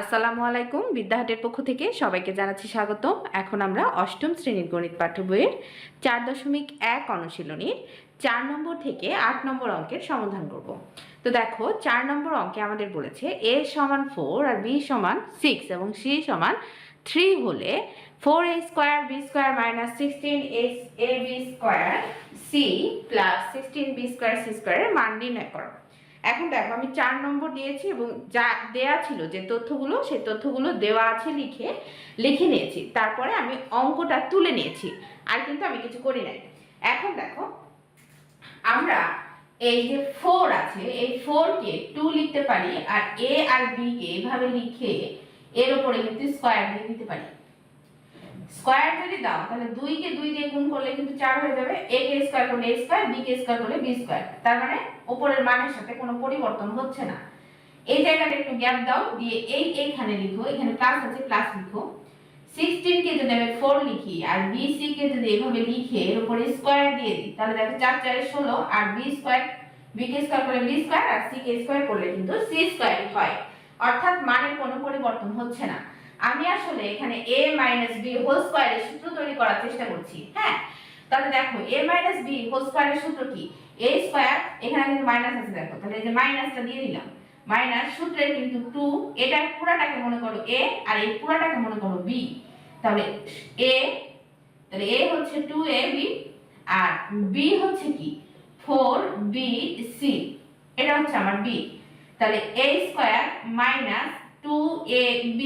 আসসালামু আলাইকুম। বিদ্যাহাটের পক্ষ থেকে সবাইকে জানাচ্ছি স্বাগতম। এখন আমরা অষ্টম শ্রেণীর গণিত পাঠ্য বইয়ের 4.1 অনুশীলনীর 4 নম্বর থেকে 8 নম্বর অঙ্কের সমাধান করব। তো দেখো 4 নম্বর অঙ্কে আমাদের বলেছে a সমান 4 আর b সমান 6 এবং c সমান 3 হলে 4a square b square minus 16ab square c plus 16b square c স্কয়ারের মান নির্ণয় করো। এখন দেখো আমি 4 নম্বর দিয়েছি এবং যা দেয়া ছিল যে তথ্যগুলো সেই তথ্যগুলো দেওয়া আছে লিখে নিয়েছি। তারপরে আমি অঙ্কটা তুলে নিয়েছি, আর কিন্তু আমি কিছু করি নাই। এখন দেখো আমরা এই যে 4 আছে এই 4 কে 2 লিখতে পারি, আর a আর b কে এভাবে লিখে এর উপরে কিন্তু স্কয়ার দিয়ে দিতে পারি। স্কয়ার যদি দাও তাহলে 2 কে 2 দিয়ে গুণ করলে কিন্তু 4 হয়ে যাবে। a কে স্কয়ার করলে a square, b K square করলে b স্কয়ার। তার মানে উপরের মানের সাথে কোনো পরিবর্তন হচ্ছে না। এই জায়গাটা একটু গ্যাপ দাও, দিয়ে এইখানে লিখো, এখানে প্লাস আছে প্লাস লিখো। 16 কে যদি আমি 4 লিখি আর bc কে যদি এভাবে লিখে এর উপরে স্কয়ার দিয়ে দিই তাহলে দেখো 4 4 এ 16, আর b স্কয়ার, b কে স্কয়ার করলে b স্কয়ার আর c কে স্কয়ার করলে কিন্তু c স্কয়ারই হয়। অর্থাৎ মানের কোনো পরিবর্তন হচ্ছে না। আমি আসলে এখানে a b হোল স্কয়ারের সূত্র তৈরি করার চেষ্টা করছি। হ্যাঁ, তাহলে দেখো a b হোল স্কয়ারের সূত্র কি? a স্কয়ার, এখানে কিন্তু মাইনাস আছে দেখো, তাহলে এই যে মাইনাসটা দিয়ে দিলাম। মাইনাস সূত্রের কিন্তু 2, এটা পুরাটাকে মনে করো a আর এই পুরাটাকে মনে করো b। তাহলে a, তাহলে a হচ্ছে 2ab আর b হচ্ছে কি 4bc, এটা হচ্ছে আমার b। তাহলে a square minus 2ab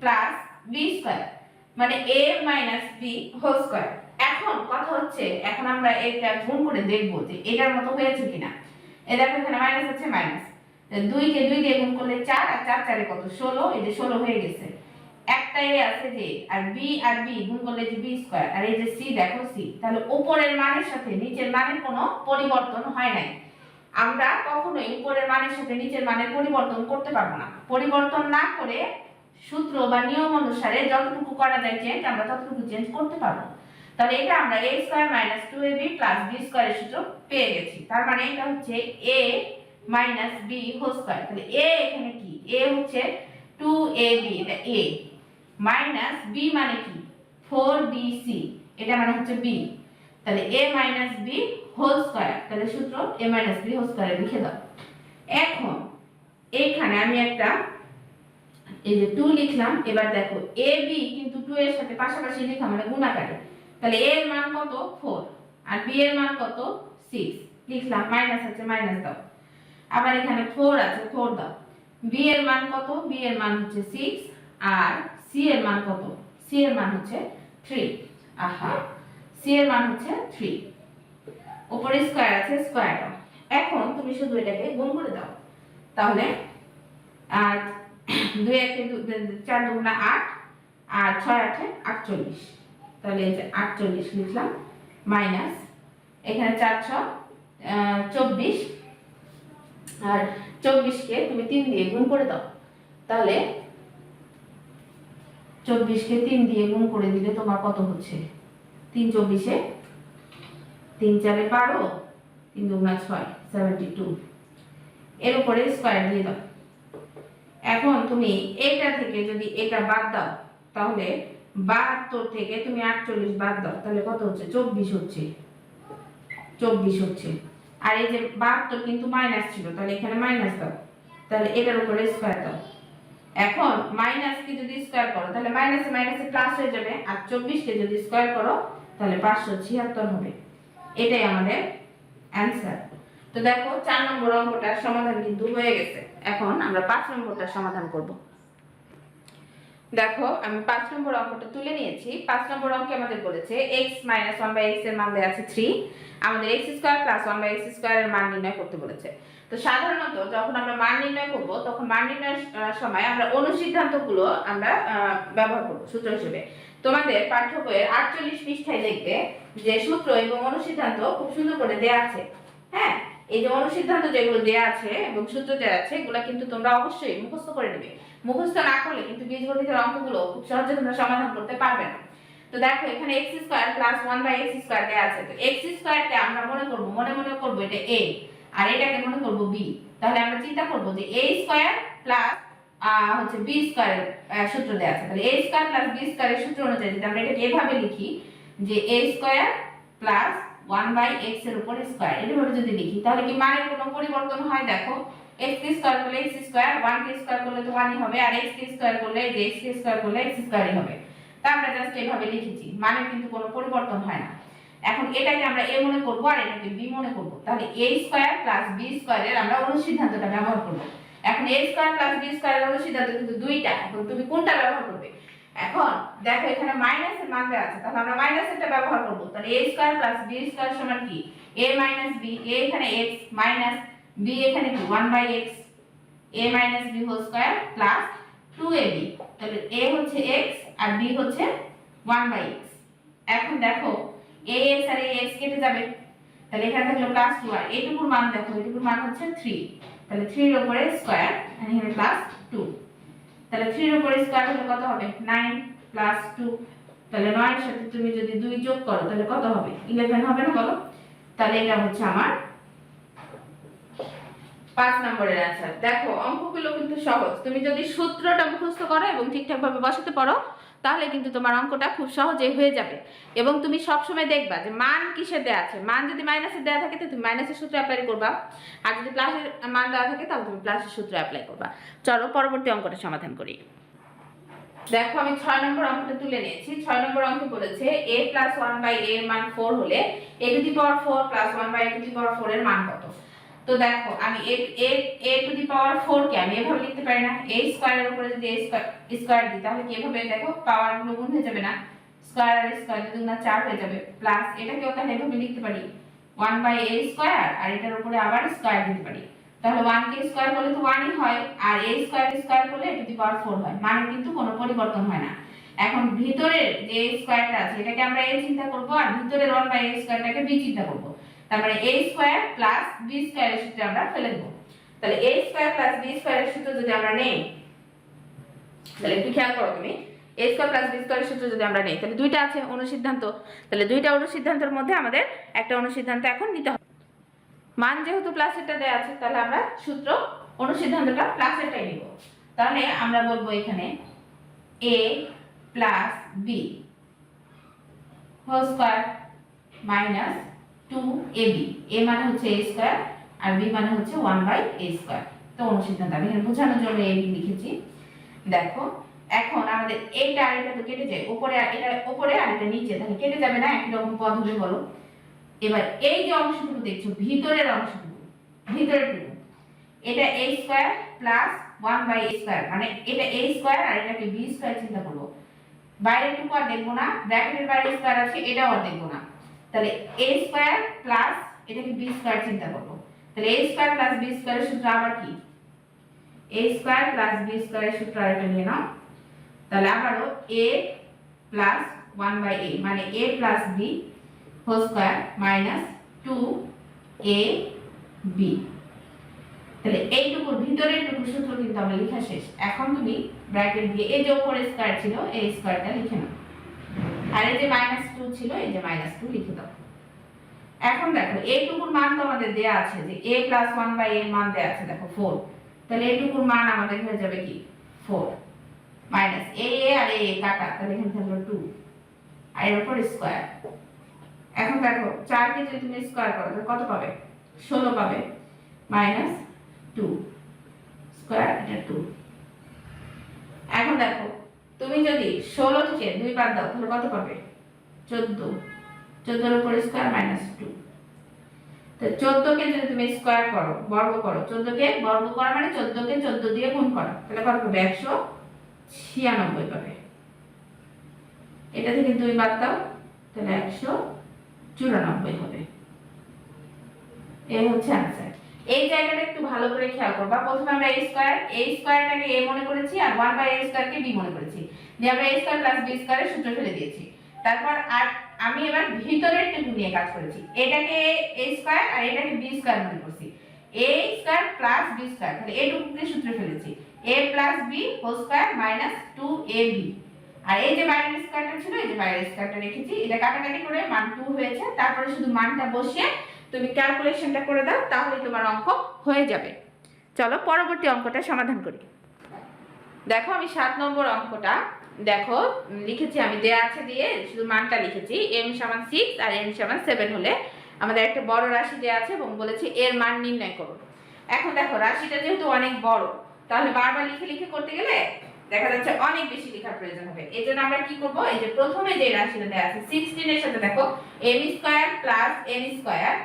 plus b square মানে a b হোল স্কয়ার। এখন কথা হচ্ছে, এখন আমরা এটা গুণ করে দেখব যে এটার মতো হয়েছে কিনা। এই দেখো এখানে মাইনাস আছে, মাইনাস 2 কে 2 দিয়ে গুণ করলে 4 আর 4 4 এ কত 16, এই যে 16 হয়ে গেছে। একটা a আছে যে, আর b গুণ করলে যে b স্কয়ার, আর এই যে c দেখো c। তাহলে উপরের মানের সাথে নিচের মানের কোনো পরিবর্তন হয় নাই। আমরা কখনোই উপরের মানের সাথে নিচের মানের পরিবর্তন করতে পারবো না। পরিবর্তন না করে সূত্র বা নিয়ম অনুসারে যতটুকু করা যায় চেঞ্জ, আমরা ততটুকু চেঞ্জ করতে পারবো। তাহলে এটা আমরা a square minus 2ab plus b স্কয়ারের সূত্র পেয়ে গেছি। তার মানে এটা হচ্ছে a minus b whole square. তাহলে a এখানে কি? a হচ্ছে 2ab, এটা a, মাইনাস b মানে কি 4bc, এটা মানে হচ্ছে b। তাহলে a minus b whole square, তাহলে সূত্র a minus b whole square লিখে দাও। এখন এইখানে আমি একটা এই যে 2 লিখলাম। এবার দেখো ab কিন্তু 2 এর সাথে পাশাপাশি লেখা মানে গুণাকারে। তাহলে a এর মান কত 4 আর b এর মান কত 6, লিখলাম। মাইনাস আছে মাইনাস দাও, আবার এখানে 4 আছে 4 দাও। b এর মান কত? b এর মান হচ্ছে 6 আর c এর মান কত? c এর মান হচ্ছে 3। আহা, c এর মান হচ্ছে 3। উপরে স্কয়ার আছে, স্কয়ার দাও। এখন তুমি শুধু এটাকে গুণ করে দাও। তাহলে 2 1 4 2 8 আর 6 8 48, তাহলে এই যে 48 লিখলাম, মাইনাস এখানে 4 6 24, আর 24 কে তুমি 3 দিয়ে গুণ করে দাও। তাহলে 24 কে 3 দিয়ে গুণ করে দিলে তোমার কত হচ্ছে? 3 24 এ 3 4 এ 12, 3 2 6 72, এর উপরে স্কয়ার দিয়ে দাও। এখন তুমি এটা থেকে যদি এটা বাদ দাও তাহলে 72 থেকে তুমি 48 বাদ দাও, তাহলে কত হচ্ছে? 24 হচ্ছে, 24 হচ্ছে। আর এই যে 72 কিন্তু মাইনাস ছিল, তাহলে এখানে মাইনাস দাও, তাহলে এটার উপরে স্কয়ার দাও। এখন মাইনাস কে যদি স্কয়ার করো তাহলে মাইনাসে মাইনাসে প্লাস হয়ে যাবে, আর 24 কে যদি স্কয়ার করো তাহলে 576 হবে। এটাই আমাদের অ্যানসার। তো দেখো 4 নম্বর অঙ্কটার সমাধান কিন্তু হয়ে গেছে। এখন আমরা 5 নম্বরটার সমাধান করব। দেখো আমি 5 নম্বর অঙ্কটা তুলে নিয়েছি। 5 নম্বর অঙ্কে আমাদের বলেছে x 1/x এর মান দেয়া আছে 3, আমাদের x² + 1/x² এর মান নির্ণয় করতে বলেছে। তো সাধারণত যখন আমরা মান নির্ণয় করব তখন মান নির্ণয়ের সময় আমরা অনুসিদ্ধান্তগুলো আমরা ব্যবহার করব সূত্র হিসেবে। তোমাদের পাঠ্য বইয়ের 48 পৃষ্ঠায় দেখবে যে সূত্র এবং অনুসিদ্ধান্ত খুব সুন্দর করে দেয়া আছে। হ্যাঁ, এই যে অনুসিদ্ধান্ত যেগুলো দেয়া আছে এবং সূত্র দেয়া আছে এগুলো কিন্তু তোমরা অবশ্যই মুখস্থ করে নেবে। মুখস্থ না করলে কিন্তু বীজগণিতের অঙ্কগুলো খুব সহজে তোমরা সমাধান করতে পারবে না। তো দেখো এখানে x² + 1/x² দেয়া আছে। তো x² কে আমরা মনে করব এটা a, আর এটাকে মনে করব b। তাহলে আমরা চিন্তা করব যে a² + হচ্ছে বি স্কয়ার সূত্র দেওয়া আছে। তাহলে এ স্কয়ার প্লাস বি স্কয়ারের সূত্র অনুযায়ী যদি আমরা এটাকে এভাবে লিখি যে এ স্কয়ার প্লাস 1/x এর উপর স্কয়ার, এভাবে যদি লিখি তাহলে কি মানের কোনো পরিবর্তন হয়? দেখো x স্কয়ার করলে x স্কয়ার, 1 কে স্কয়ার করলে তো 1ই হবে, আর x স্কয়ার করলে যে x স্কয়ার করলে x স্কয়ারই হবে। তা আমরা জাস্ট এভাবে লিখেছি, মানের কিন্তু কোনো পরিবর্তন হয় না। এখন এটাকে আমরা a মনে করব আর এটাকে b মনে করব। তাহলে a স্কয়ার প্লাস b স্কয়ারের আমরা অনুসিদ্ধান্তটা ব্যবহার করব। এখন a স্কয়ার প্লাস b স্কয়ারের অনুসিদ্ধান্ত কিন্তু দুইটা, এখন তুমি কোনটা ব্যবহার করবে? এখন দেখো এখানে মাইনাসের মান দেওয়া আছে, তাহলে আমরা মাইনাসেরটা ব্যবহার করব। তাহলে a square plus b square সমান কি a মাইনাস b, a এখানে x মাইনাস b এখানে কি 1/x, a minus b whole square plus 2ab। তাহলে a হচ্ছে x আর b হচ্ছে 1/x। এখন দেখো ax আর ax কেটে যাবে, তাহলে এখানে থাকলো প্লাস 2 আর এইটুকুর মান দেখো, এইটুকুর মান হচ্ছে 3, তাহলে 3 এর উপরে স্কয়ার আর এখানে প্লাস 2, তাহলে 3 এর উপরে স্কয়ার হলে কত হবে? 9 প্লাস 2, তাহলে 9 এর সাথে তুমি যদি 2 যোগ করো তাহলে কত হবে? 11 হবে না বলো? তাহলে এটা হচ্ছে আমার 5 নম্বরের आंसर। দেখো অঙ্কগুলো কিন্তু সহজ, তুমি যদি সূত্রটা মুখস্থ করো এবং ঠিকঠাকভাবে বসাতে পারো তাহলে কিন্তু তোমার অঙ্কটা খুব সহজেই হয়ে যাবে। এবং তুমি সব সময় দেখবা যে মান কিসে দেয়া আছে, মান যদি মাইনাসে দেয়া থাকে তো তুমি মাইনাসের সূত্র অ্যাপ্লাই করবা, আর যদি প্লাসের মান দেওয়া থাকে তাহলে তুমি প্লাসের সূত্র অ্যাপ্লাই করবা। চলো পরবর্তী অঙ্কটা সমাধান করি। দেখো আমি 6 নম্বর অঙ্কটা তুলে নিয়েছি। 6 নম্বর অঙ্কে বলেছে a + 1/a এর মান 4 হলে a to the power 4 + 1/a to the power 4 এর মান কত? তো দেখো আমি a টু দি পাওয়ার 4 কে আমি এভাবে লিখতে পারি না, a স্কয়ারের উপরে যদি a স্কয়ার দিই তাহলে কি এভাবে দেখো পাওয়ার গুলো গুণ হয়ে যাবে না, স্কয়ার আর স্কয়ার দুই গুণ 4 হয়ে যাবে, প্লাস এটাকেও তাহলে এভাবে লিখতে পারি 1/a স্কয়ার আর এটার উপরে আবার স্কয়ার দিতে পারি, তাহলে 1 কে স্কয়ার করলে তো 1ই হয় আর a স্কয়ার করলে a টু দি পাওয়ার 4 হয়, মানে কিন্তু কোনো পরিবর্তন হয় না। এখন ভিতরের যে স্কয়ারটা আছে এটাকে আমরা a চিন্তা করব আর ভিতরের 1/a স্কয়ারটাকে b চিন্তা করব, তার মানে a স্কয়ার প্লাস b স্কয়ারের সূত্রে আমরা ফেলে দেব। তাহলে a স্কয়ার প্লাস b স্কয়ারের সূত্র যদি আমরা নেই তাহলে একটু খেয়াল করো তুমি, a স্কয়ার প্লাস b স্কয়ারের সূত্র যদি আমরা নেই তাহলে দুইটা আছে অনুসিদ্ধান্ত, তাহলে দুইটা অনুসিদ্ধান্তের মধ্যে আমাদের একটা অনুসিদ্ধান্ত এখন নিতে হবে। মান যেহেতু প্লাসেরটা দেয়া আছে তাহলে আমরা সূত্র অনুসিদ্ধান্তটা প্লাসেরটাই নিব। তাহলে আমরা বলবো এখানে a plus b whole square minus 2ab, a মানে হচ্ছে a স্কয়ার আর b মানে হচ্ছে 1/a স্কয়ার। তো অনুসিদ্ধান্ত আমি এখানে বোঝানোর জন্য ab লিখেছি। দেখো এখন আমাদের এইটা আর এটা তো কেটে যায়, উপরে আর এটা উপরে আর এটা নিচে, তাহলে কেটে যাবে না, একই রকম পদ হবে বলো। এবার এই যে অংশটুকু দেখছো ভিতরের অংশটুকু, ভিতরেরটুকু এটা a square plus 1/a square, মানে এটা a স্কয়ার আর এটাকে b স্কয়ার চিন্তা করব, বাইরেরটুকু আর দেখব না, ব্র্যাকেটের বাইরে স্কয়ার আছে এটাও আর দেখব না, তাহলে a স্কয়ার প্লাস এটাকে b স্কয়ার চিন্তা করব, তাহলে a স্কয়ার প্লাস b স্কয়ারের সূত্র আবার কি a স্কয়ার প্লাস b স্কয়ারের সূত্র আরেকটা নিয়ে নাও, তাহলে আবারো a প্লাস 1/a মানে a plus b whole square minus 2ab, তাহলে এইটুকুর ভিতরের টুকু সূত্র কিন্তু আমরা লেখা শেষ। এখন তুমি ব্র্যাকেট দিয়ে এই যে উপরে স্কয়ার ছিল এই স্কয়ারটা লিখে নাও, আর এই যে -2 ছিল এই যে -2 লিখে দাও। এখন দেখো এইটুকুর মান তো আমাদের দেয়া আছে যে a + 1/a এর মান দেয়া আছে দেখো 4, তাহলে এইটুকুর মান আমাদের হয়ে যাবে কি 4 মাইনাস a আর a কাটা, তাহলে এখানে থাকলো 2 আর এর উপর স্কয়ার। এখন দেখো 4 কে যদি তুমি স্কয়ার করো তাহলে কত পাবে? 16 পাবে মাইনাস 2 স্কয়ার এটা 2। এখন দেখো তুমি যদি 16 থেকে 2 বাদ দাও তাহলে কত পাবে? 14, 14 এর উপর স্কয়ার মাইনাস 2, তো 14 কে যদি তুমি স্কয়ার করো বর্গ করো, 14 কে বর্গ করা মানে 14 কে 14 দিয়ে গুণ করা, তাহলে কত পাবে? 196 পাবে। এটা থেকে 2 বাদ দাও তাহলে 194 হবে। এই হচ্ছে आंसर। এই জায়গাটা একটু ভালো করে খেয়াল করবা, প্রথমে আমরা a স্কয়ারটাকে a মনে করেছি আর 1/a স্কয়ারকে b মনে করেছি, দিয়ে আমরা a স্কয়ার প্লাস b স্কয়ারের সূত্র ফেলে দিয়েছি। তারপর আর আমি এবার ভিতরের টুকু নিয়ে কাজ করেছি, এটাকে a স্কয়ার আর এটাকে b স্কয়ার মনে করছি, a square plus b square, তাহলে এইটুকুকে সূত্রে ফেলেছি a plus b whole square minus 2ab, আর এই যে বাইরের স্কয়ারটা ছিল এই যে বাইরের স্কয়ারটা রেখেছি, এটা কাটাকাটি করে মান 2 হয়েছে, তারপরে শুধু মানটা বসিয়ে তুমি ক্যালকুলেশনটা করে দাও তাহলেই তোমার অঙ্ক হয়ে যাবে। চলো পরবর্তী অঙ্কটা সমাধান করি। দেখো আমি 7 নম্বর অঙ্কটা দেখো লিখেছি, আমি দেয়া আছে দিয়ে শুধু মানটা লিখেছি। m সমান 6 আর n সমান 7 হলে আমাদের একটা বড় রাশি দেয়া আছে এবং বলেছে এর মান নির্ণয় করো। এখন দেখো রাশিটা যেহেতু অনেক বড়, তাহলে বারবার লিখে লিখে করতে গেলে দেখা যাচ্ছে অনেক বেশি লেখার প্রয়োজন হবে। এই জন্য আমরা কি করব, এই যে প্রথমে যে রাশিটা দেয়া আছে 16 এর সাথে দেখো m square plus n square,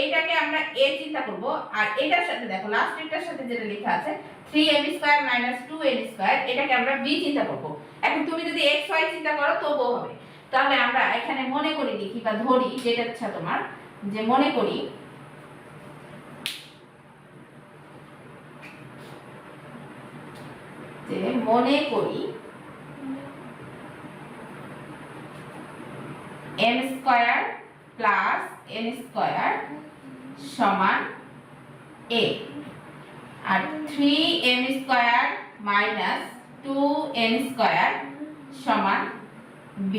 এইটাকে আমরা a চিন্তা করব। আর এটার সাথে দেখো লাস্টেরটার সাথে যেটা লেখা আছে 3m square minus 2n square, এটাকে আমরা b চিন্তা করব। এখন তুমি যদি x y চিন্তা করো তবুও হবে। তাহলে আমরা এখানে মনে করি দেখি বা ধরি, যেটা ইচ্ছা তোমার, যে মনে করি m square plus n square সমান a আর 3m square minus 2n square সমান b।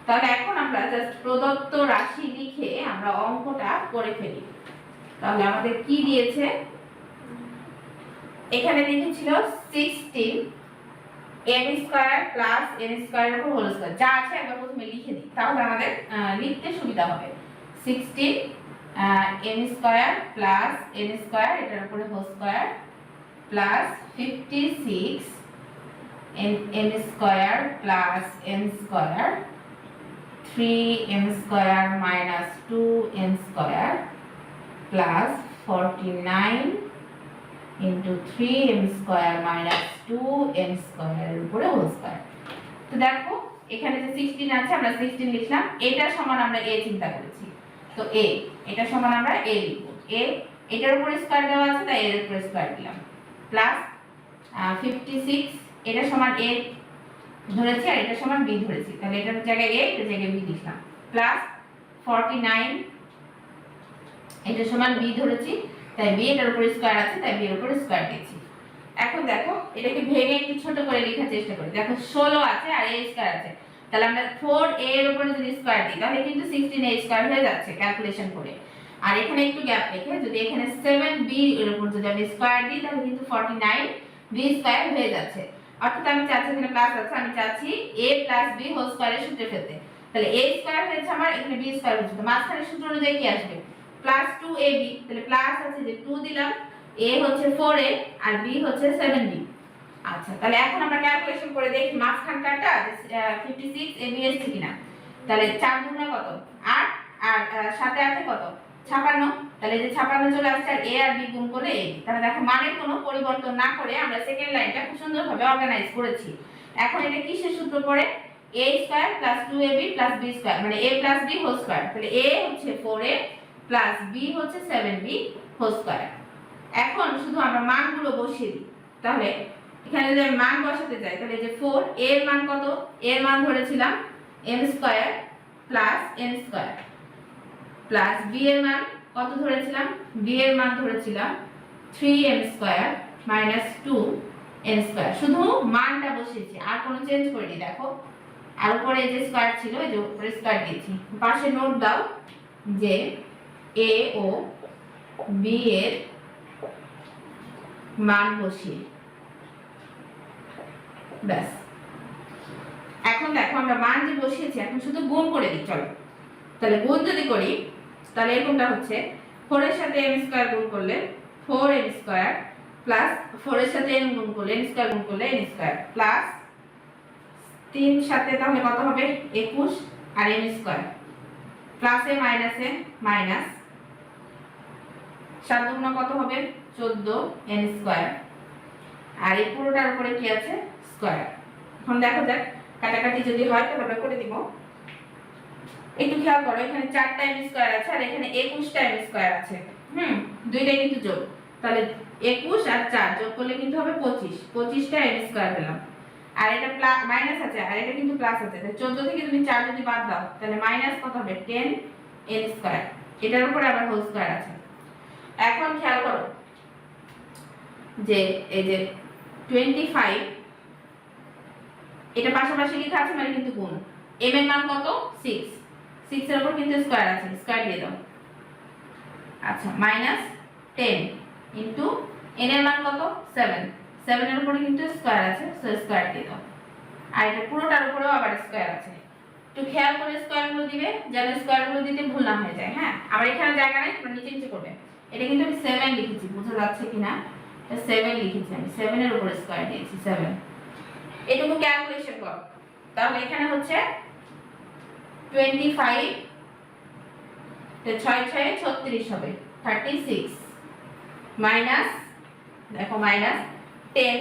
তাহলে এখন আমরা জাস্ট প্রদত্ত রাশি লিখে আমরা অঙ্কটা করে ফেলি। তাহলে আমাদের কি দিয়েছে, এখানে লিখেছিল 16 m স্কয়ার প্লাস n স্কয়ারের উপর হোল স্কয়ার, যা আছে একবার প্রথমে লিখে দিই তাহলে আমাদের লিখতে সুবিধা হবে। 16 m square plus n square এটার উপরে whole square plus 56 m square plus n square 3m square minus 2n square plus 49 into 3m square minus 2n স্কয়ারের উপরে হোল স্কয়ার। তো দেখো এখানে যে 16 আছে আমরা 16 লিখলাম, এটা সমান আমরা a চিন্তা করেছি, তো a এটা সমান আমরা a লিখব। a এটার উপরে স্কয়ার দেওয়া আছে তাই এর উপরে স্কয়ার দিলাম, প্লাস 56 এটা সমান a ধরেছি আর এটা সমান b ধরেছি, তাহলে এটার জায়গায় a এটার জায়গায় b লিখলাম, প্লাস 49 এটা সমান b ধরেছি তাই b এটার উপরে স্কয়ার আছে তাই b এর উপরে স্কয়ার দিয়েছি। এখন দেখো এটাকে ভেঙে একটু ছোট করে লেখার চেষ্টা করি। দেখো 16 আছে আর a স্কয়ার আছে, তাহলে আমরা 4a এর উপরে যদি স্কয়ার দিই তাহলে কিন্তু 16a স্কয়ার হয়ে যাচ্ছে ক্যালকুলেশন করে। আর এখানে একটু গ্যাপ রেখে যদি এখানে 7b এর উপর যদি আমি স্কয়ার দিই তাহলে কিন্তু 49b স্কয়ার হয়ে যাচ্ছে। অর্থাৎ আমি চাচ্ছি এখানে প্লাস আছে, আমি চাচ্ছি a + b হোল স্কয়ারের সূত্রে ফেলতে। তাহলে a স্কয়ার হয়েছে আমার, এখানে b স্কয়ার হয়েছে, তো মাঝখানের সূত্র অনুযায়ী কি আসবে, প্লাস 2ab। তাহলে প্লাস আছে যে 2 দিলাম, a হচ্ছে 4a আর b হচ্ছে 7b। আচ্ছা তাহলে এখন আমরা ক্যালকুলেশন করে দেখি মাঝখানটাটা 56 ab এসছে কিনা। তাহলে 4 দুগুণে কত 8 আর 7 এ 8 কত 56, তাহলে যে 56 চলে আসছে আর a আর b গুণ করলে ab। তাহলে দেখো মানের কোনো পরিবর্তন না করে আমরা সেকেন্ড লাইনটা খুব সুন্দরভাবে অর্গানাইজ করেছি। এখন এটা কিসের সূত্র পড়ে, a square plus 2ab plus b square মানে a plus b whole square. তাহলে a হচ্ছে 4a প্লাস b হচ্ছে 7b হোল স্কয়ার। এখন শুধু আমরা মানগুলো বসিয়ে দিই। তাহলে এখানে যদি আমি মান বসাতে যাই তাহলে যে 4 এর মান কত, এর মান ধরেছিলাম m square plus n square plus b এর মান কত ধরেছিলাম, b এর মান ধরেছিলাম 3m square minus 2n square. শুধু মানটা বসিয়েছি আর কোনো চেঞ্জ করিনি। দেখো আর উপরে যে স্কয়ার ছিল এই যে উপরে স্কয়ার দিয়েছি। পাশে নোট দাও যে a ও b এর মান বসিয়ে ব্যাস। এখন দেখো আমরা মান যে বসিয়েছি এখন শুধু গুণ করে দিই, চলো। তাহলে গুণ যদি করি তাহলে এরকমটা হচ্ছে 4 এর সাথে m স্কয়ার গুণ করলে 4m স্কয়ার প্লাস 4 এর সাথে n গুণ করলে n স্কয়ার গুণ করলে n স্কয়ার প্লাস 3 সাথে তাহলে কত হবে 21 আর m স্কয়ার প্লাসে মাইনাসে মাইনাস 7 দুগুণ কত হবে 14n স্কয়ার আর এই পুরোটার উপরে কি আছে স্কয়ার। এখন দেখো যাক কাটাকাটি যদি হয় তাহলে আমরা করে দিব। একটু খেয়াল করো এখানে 4টা m স্কয়ার আছে আর এখানে 21টা m স্কয়ার আছে, দুইটাই কিন্তু যোগ। তাহলে 21 আর 4 যোগ করলে কিন্তু হবে 25টা m স্কয়ার পেলাম। আর এটা মাইনাস আছে আর এটা কিন্তু প্লাস আছে, তাহলে 14 থেকে তুমি 4 যদি বাদ দাও তাহলে মাইনাস কত হবে 10n স্কয়ার, এটার উপরে আবার হোল স্কয়ার আছে। এখন খেয়াল করো যে এই যে 25 এটা পাশাপাশি লেখা আছে মানে কিন্তু গুণ, m এর মান কত 6 এর উপর কিন্তু স্কয়ার আছে, স্কয়ার দিয়ে দাও। আচ্ছা মাইনাস 10 ইনটু n এর মান কত 7 7 এর উপরে কিন্তু স্কয়ার আছে, সো স্কয়ার দিয়ে দাও। আর এটা পুরোটার উপরেও আবার স্কয়ার আছে, একটু খেয়াল করে স্কয়ারগুলো দিবে যেন স্কয়ারগুলো দিতে ভুল না হয়ে যায়। হ্যাঁ, আবার এখানে জায়গা নাই, তোমরা নিচে নিচে করবে। এটা কিন্তু আমি 7 লিখেছি, বোঝা যাচ্ছে কিনা? এটা 7 লিখেছি আমি, 7 এর উপরে স্কয়ার দিয়েছি 7। এটুকু ক্যালকুলেশন কর। তাহলে এখানে হচ্ছে 25, তো 6 6 36 হবে 36 মাইনাস, দেখো মাইনাস 10,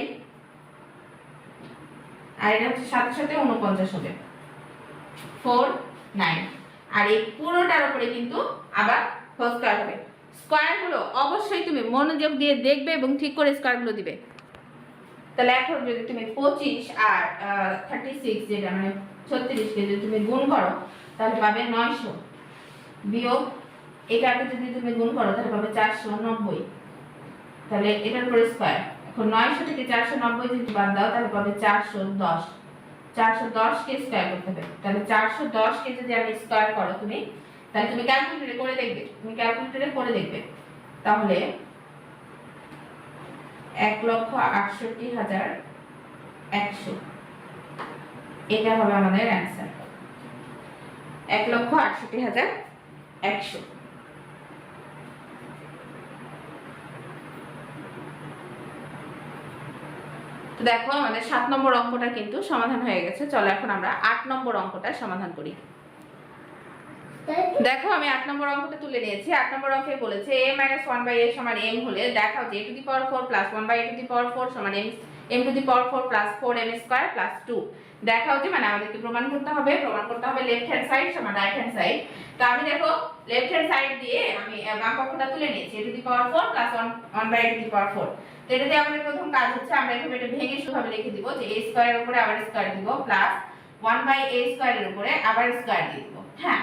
আর এটা হচ্ছে সাথে সাথে 49 হবে 4 9। আর এই পুরোটার উপরে কিন্তু আবার হোল স্কয়ার হবে। স্কয়ারগুলো অবশ্যই তুমি মনোযোগ দিয়ে দেখবে এবং ঠিক করে স্কয়ারগুলো দিবে। তাহলে এখন যদি তুমি 25 আর 36 যেটা মানে 36 কে যদি তুমি গুণ করো তাহলে পাবে 900, বিয়োগ এটাকে যদি তুমি গুণ করো তাহলে পাবে 490, তাহলে এটার উপরে স্কয়ার। এখন 900 থেকে 490 যদি বাদ দাও তাহলে পাবে 410, 410 কে স্কয়ার করতে হবে। তাহলে 410 কে যদি আমি স্কয়ার করো তুমি, তাহলে তুমি ক্যালকুলেটরে করে দেখবে, তাহলে 1,68,100, এটা হবে আমাদের অ্যানসার, 1,68,100। তো দেখো আমাদের 7 নম্বর অঙ্কটা কিন্তু সমাধান হয়ে গেছে। চলো এখন আমরা 8 নম্বর অঙ্কটা সমাধান করি। দেখো আমি 8 নম্বর অঙ্কটা তুলে নিয়েছি। 8 নম্বর অঙ্কে বলেছে a - 1/a = m হলে দেখাও যে a to the power 4 + 1/a to the power 4 = m two the power 4 + 4m² + 2। দেখাও যে মানে আমাদেরকে প্রমাণ করতে হবে লেফট হ্যান্ড সাইড সমান রাইট হ্যান্ড সাইড। তো আমি দেখো লেফট হ্যান্ড সাইড দিয়ে আমি বাম পক্ষটা তুলে নিয়েছি, a to the power 4 + 1/a to the power 4। তো এটাতে আমাদের প্রথম কাজ হচ্ছে আমরা এভাবে এটা ভেঙে শুভাবে লিখে দিব যে a² এর উপরে আবার স্কয়ার দিব প্লাস 1/a² এর উপরে আবার স্কয়ার দিয়ে দিব। হ্যাঁ,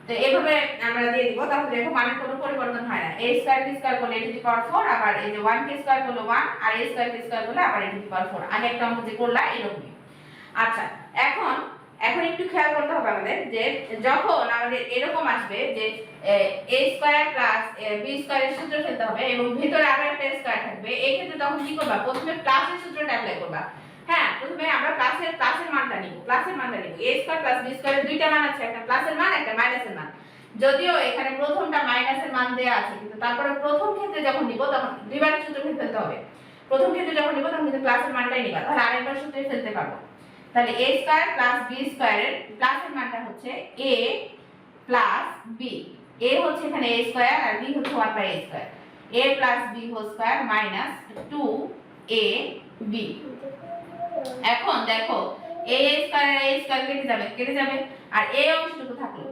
তো এইভাবে আমরা দিয়ে দিব। তাহলে দেখো মানের কোনো পরিবর্তন হয় না, a² কে স্কয়ার করলে a টু দি পাওয়ার 4, আবার এই যে 1 কে স্কয়ার করলে 1, আর a² কে স্কয়ার করলে আবার a টু দি পাওয়ার 4। আগে একটা অঙ্ক যে করলা এরকমই। আচ্ছা, এখন একটু খেয়াল করতে হবে আমাদের যে যখন আমাদের এরকম আসবে যে a² + b² এর সূত্র ফেলতে হবে এবং ভিতরে আবার একটা স্কয়ার থাকবে, এই ক্ষেত্রে তখন কি করবা? প্রথমে প্লাসের সূত্রটা অ্যাপ্লাই করবা। হ্যাঁ, প্রথমে আমরা প্লাসের মানটা নিব, a² + b² এর দুইটা মান আছে, একটা প্লাসের মান একটা মাইনাসের মান। যদিও এখানে প্রথমটা মাইনাসের মান দেয়া আছে, কিন্তু তারপরে প্রথম ক্ষেত্রে যখন নিব তখন দুইবার সূত্র ফেলতে হবে। প্রথম ক্ষেত্রে যখন নিব তখন কিন্তু প্লাসের মানটাই নিবা, তাহলে আরেকবার সূত্রে ফেলতে পারবো। তাহলে a² + b² এর প্লাসের মানটা হচ্ছে a + b। a হচ্ছে এখানে a² আর b হচ্ছে 1/a², a + b² - 2ab। এখন দেখো a² আর a² কেটে যাবে আর এই অংশটুকু থাকলো।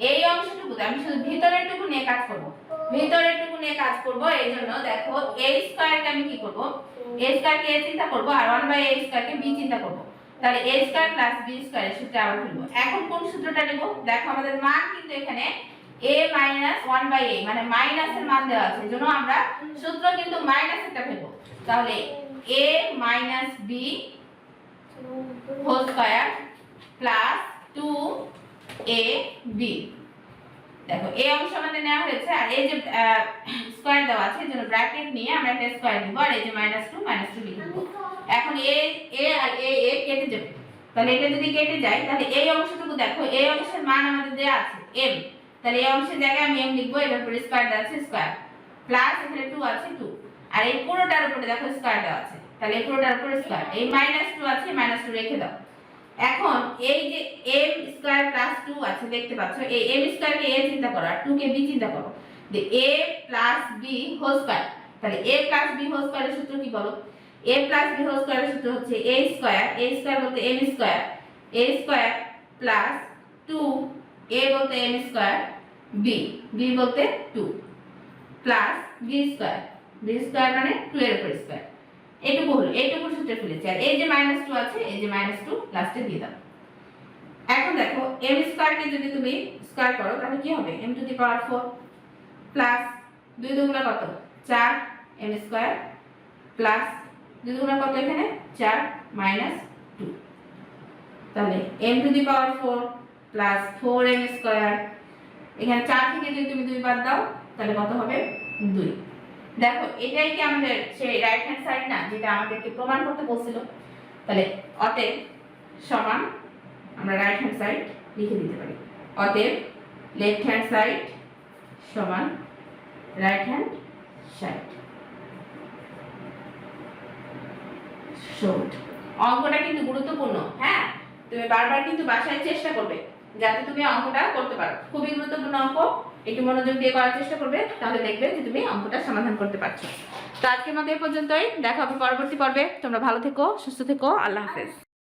এই অংশটুকুতে আমি শুধু ভিতরেরটুকু নিয়ে কাজ করব, এইজন্য দেখো a² কে আমি কি করব? a² কে a চিন্তা করব আর 1/a² কে b চিন্তা করব। তাহলে a² + b² এর সূত্রে আবার ফেলব। এখন কোন সূত্রটা নেব? দেখো আমাদের মান কিন্তু এখানে a - 1/a মানে মাইনাসের মান দেওয়া আছে, এজন্য আমরা সূত্র কিন্তু মাইনাসেরটা ফেলব। তাহলে a - b² + 2ab। দেখো এই অংশ আমাদের নেওয়া হয়েছে আর এই যে স্কয়ার দেওয়া আছে এজন্য ব্র্যাকেট নিয়ে আমরা একটা স্কয়ার দিব আর এই যে -2 লিখে দেব। এখন a আর a কেটে যাবে, তাহলে এটা যদি কেটে যায় তাহলে এই অংশটুকু দেখো, এই অংশের মান আমাদের দেয়া আছে m, তাহলে এই অংশের জায়গায় আমি m লিখব, এর উপরে স্কয়ার দেওয়া আছে স্কয়ার প্লাস এখানে 2 আছে 2, আর এই পুরোটার উপরে দেখো স্কয়ার দেওয়া আছে, তাহলে এই পুরোটার উপরে স্কয়ার, এই -2 আছে -2 রেখে দাও। এখন এই যে m² + 2 আছে দেখতে পাচ্ছ, এই m² কে a চিন্তা করো আর 2 কে b চিন্তা করো, যে a + b²। তাহলে a + b² এর সূত্র কি বলো? a + b² এর সূত্র হচ্ছে a² বলতে m², a² + 2, a বলতে m², b বলতে 2 প্লাস b² মানে 2 এর উপর স্কয়ার। এইটুকু হলো, এইটুকুর সূত্রে ফেলেছি। আর এই যে -2 আছে, এই যে -2 লাস্টে দিয়ে দাও। এখন দেখো m² কে যদি তুমি স্কয়ার করো তাহলে কি হবে? m two the power 4 plus 2 দুগুণা কত? 4 m² প্লাস 2 দুগুণা কত এখানে? 4 -2। তাহলে m two the power 4 plus 4m², এখানে 4 থেকে যদি তুমি 2 বাদ দাও তাহলে কত হবে? 2। দেখো এটাই কি আমাদের সেই রাইট হ্যান্ড সাইড না, যেটা আমাদেরকে প্রমাণ করতে বলছিল। তাহলে অতএব সমান আমরা রাইট হ্যান্ড সাইড লিখে দিতে পারি। অতএব লেফট হ্যান্ড সাইড সমান রাইট হ্যান্ড সাইড। শর্ট। অঙ্কটা কিন্তু গুরুত্বপূর্ণ, হ্যাঁ, তুমি বারবার কিন্তু বাসায় চেষ্টা করবে যাতে তুমি অঙ্কটা করতে পারো। খুবই গুরুত্বপূর্ণ অঙ্ক, একটু মনোযোগ দিয়ে করার চেষ্টা করবে, তাহলে দেখবে যে তুমি অঙ্কটা সমাধান করতে পারছো। তো আজকের মতো এই পর্যন্তই, দেখা হবে পরবর্তী পর্বে। তোমরা ভালো থেকো, সুস্থ থেকো, আল্লাহ হাফেজ।